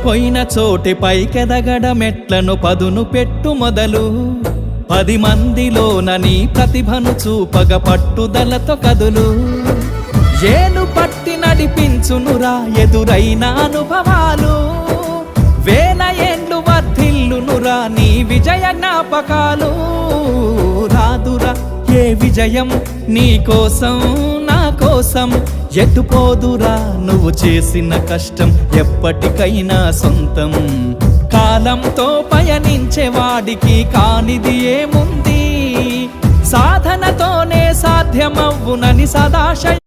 పడిపోయిన చోటి పైకెదగడ మెట్లను పదును పెట్టు మొదలు 10 మందిలోన నీ ప్రతిభను చూపగ పట్టుదలతో కదులు ఏలు పట్టి నడిపించునురా ఎదురైన అనుభవాలు వేల ఏండ్లు వర్ధిల్లునురా నీ విజయ జ్ఞాపకాలు రాదురా ఏ విజయం నీ కోసం నా కోసం ఎటుపోదురా నువ్వు చేసిన కష్టం ఎప్పటికైనా సొంతం కాలంతో పయనించే వాడికి కానిది ఏముంది సాధనతోనే సాధ్యమవ్వునని సదాశయ